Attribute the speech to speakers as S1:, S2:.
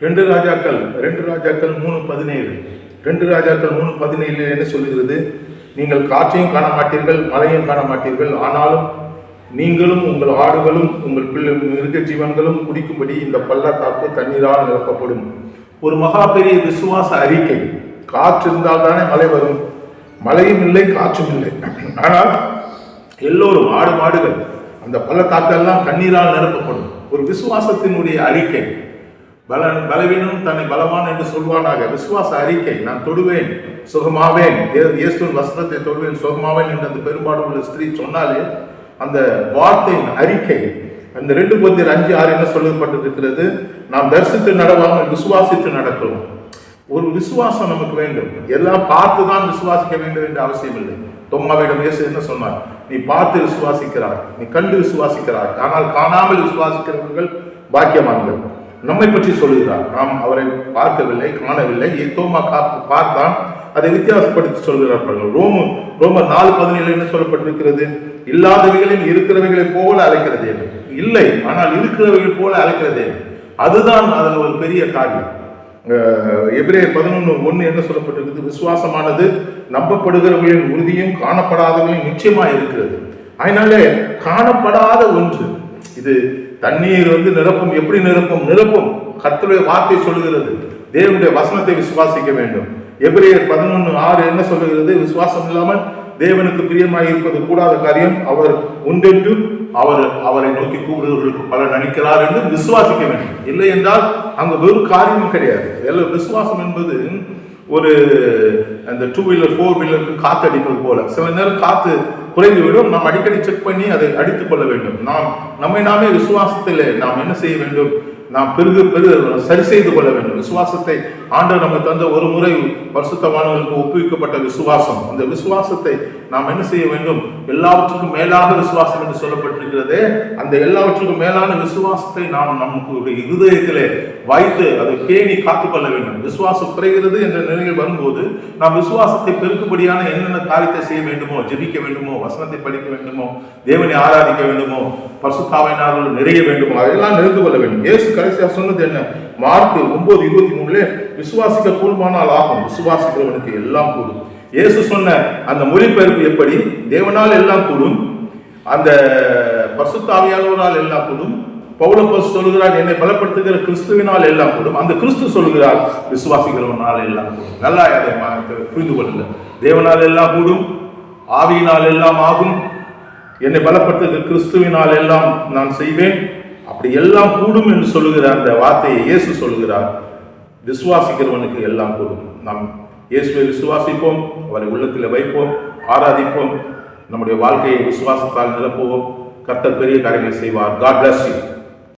S1: ரெண்டு ராஜாக்கள் 3:17 என்ன சொல்லுகிறது? நீங்கள் காற்றையும் காண மாட்டீர்கள், மழையும் காண மாட்டீர்கள், ஆனாலும் நீங்களும் உங்கள் ஆடுகளும் உங்கள் மிருக ஜீவன்களும் குடிக்கும்படி இந்த பள்ளத்தாக்கு தண்ணீரால் நிரப்பப்படும். ஒரு மகா பெரிய விசுவாச அறிக்கை. காற்று இருந்தால் தானே மழை வரும். மழையும் இல்லை, காற்றும் இல்லை. ஆனால் எல்லோரும் ஆடு மாடுகள் அந்த பள்ளத்தாக்கெல்லாம் தண்ணீரால் நிரப்பப்படும். ஒரு விசுவாசத்தினுடைய அறிக்கை. பலவீனம் தன்னை பலவான் என்று சொல்வானாக. விசுவாச அறிக்கை. நான் தொடுவேன், சுகமாவேன், இயேசுவின் வஸ்திரத்தை தொடுவேன், சுகமாவேன் என்று அந்த பெரும்பாலும் உள்ள ஸ்திரீ சொன்னாலே அந்த வார்த்தையின் அறிக்கை. அந்த 2 Corinthians 5:6 என்ன சொல்லப்பட்டிருக்கிறது? நாம் தரிசித்து நடவாமல் விசுவாசித்து நடக்கிறோம். ஒரு விசுவாசம் நமக்கு வேண்டும். எல்லாம் பார்த்துதான் விசுவாசிக்க வேண்டும் என்ற அவசியம் இல்லை. தொம்மாவிடம் இயேசு என்ன சொன்னார்? நீ பார்த்து விசுவாசிக்கிறாய், நீ கண்டு விசுவாசிக்கிறாய், ஆனால் காணாமல் விசுவாசிக்கிறவர்கள் பாக்கியவான்கள். நம்மை பற்றி சொல்லுகிறார். நாம் அவரை பார்க்கவில்லை, காணவில்லை. தோமா பார்த்தான், அதை வித்தியாசப்படுத்தி சொல்கிறார்கள். ரோமர் 4:17 என்ன சொல்லப்பட்டிருக்கிறது? இல்லாதவைகளையும் இருக்கிறவைகளை போல அழைக்கிறது இல்லை, ஆனால் இருக்கிறவைகள் போல அழைக்கிறது. அதுதான் அதில் ஒரு பெரிய காரியம். எபிரேயர் 11:1 என்ன சொல்லப்பட்டிருக்கிறது? விசுவாசமானது நம்பப்படுகிறவர்களின் உறுதியும் காணப்படாதவர்களின் நிச்சயமா இருக்கிறது. அதனாலே காணப்படாத ஒன்று இது. தண்ணீர் நிரப்பும். எப்படி நிரப்பும்? கர்த்தருடைய வார்த்தை சொல்லுகிறது. தேவனுடைய வசனத்தை விசுவாசிக்க வேண்டும். எபிரேயர் 11:6 என்ன சொல்லுகிறது? விசுவாசம் இல்லாமல் தேவனுக்கு பிரியமாக இருப்பது கூடாத காரியம். அவர் உண்டென்று அவரை நோக்கி கூப்பிடுவர்களுக்கு பலன் அளிக்கிறார் என்று விசுவாசிக்க வேண்டும். இல்லை என்றால் அங்க வெறும் காரியமும் கிடையாது. விசுவாசம் என்பது ஒரு அந்த 2 வீலர் 4 வீலருக்கு காத்து அடிப்பது போல. சில நேரம் காத்து குறைந்து விடும். நாம் அடிக்கடி செக் பண்ணி அதை அடித்துக் கொள்ள வேண்டும். நம்மை நாமே விசுவாசத்தில் நாம் என்ன செய்ய வேண்டும்? நாம் சரி செய்து கொள்ள வேண்டும். விசுவாசத்தை ஆண்டவர் நம்ம தந்த ஒரு முறை பரிசுத்தவான்களுக்கு ஒப்புவிக்கப்பட்ட விசுவாசம். அந்த விசுவாசத்தை நாம் என்ன செய்ய வேண்டும்? எல்லாவற்றுக்கும் மேலாக விசுவாசம் என்று சொல்லப்பட்டிருக்கிறது. அந்த எல்லாவற்றுக்கும் மேலான விசுவாசத்தை நாம் நம்முடைய இருதயத்திலே வைத்து அதை பேணி காத்துக்கொள்ள வேண்டும். விசுவாசம் குறைகிறது என்ற நிலையில் வரும்போது நாம் விசுவாசத்தை பெருக்கும்படியான என்னென்ன காரியத்தை செய்ய வேண்டுமோ, ஜெபிக்க வேண்டுமோ, வசனத்தை படிக்க வேண்டுமோ, தேவனை ஆராதிக்க வேண்டுமோ, பரிசுத்தாவியினால் நிறைய வேண்டுமோ, அதெல்லாம் நிறைந்து கொள்ள வேண்டும். இயேசு கடைசியா சொன்னது என்ன? மார்க் 9:23 விசுவாசிக்க கூடுமானால் ஆகும், விசுவாசிக்கிறவனுக்கு எல்லாம் கூடும். இயேசு சொன்ன அந்த மொழிபெயர்ப்பு எப்படி? தேவனால் எல்லாம் கூடும், அந்த பரிசுத்தாவியானவரால் எல்லாம் கூடும். பவுலப்போஸ்தலன் சொல்லுகிறார், என்னை பலப்படுத்துகிற கிறிஸ்துவினால் எல்லாம் கூடும். அந்த கிறிஸ்து சொல்லுகிறார், விசுவாசிக்கிறவனால் எல்லாம் கூடும். நல்லா அதை புரிந்து கொள்ளுங்கள். தேவனால் எல்லாம் கூடும், ஆவியினால் எல்லாம் ஆகும், என்னை பலப்படுத்துகிற கிறிஸ்துவினால் எல்லாம் நான் செய்வேன், அப்படி எல்லாம் கூடும் என்று சொல்லுகிற அந்த வார்த்தையை இயேசு சொல்லுகிறார். விசுவாசிக்கிறவனுக்கு எல்லாம் கூடும். நாம் இயேசுவை விசுவாசிப்போம், அவரை உள்ளத்தில் வைப்போம், ஆராதிப்போம், நம்முடைய வாழ்க்கையை விசுவாசத்தால் நிரப்புவோம். கர்த்தர் பெரிய காரியங்களை செய்வார். God bless you.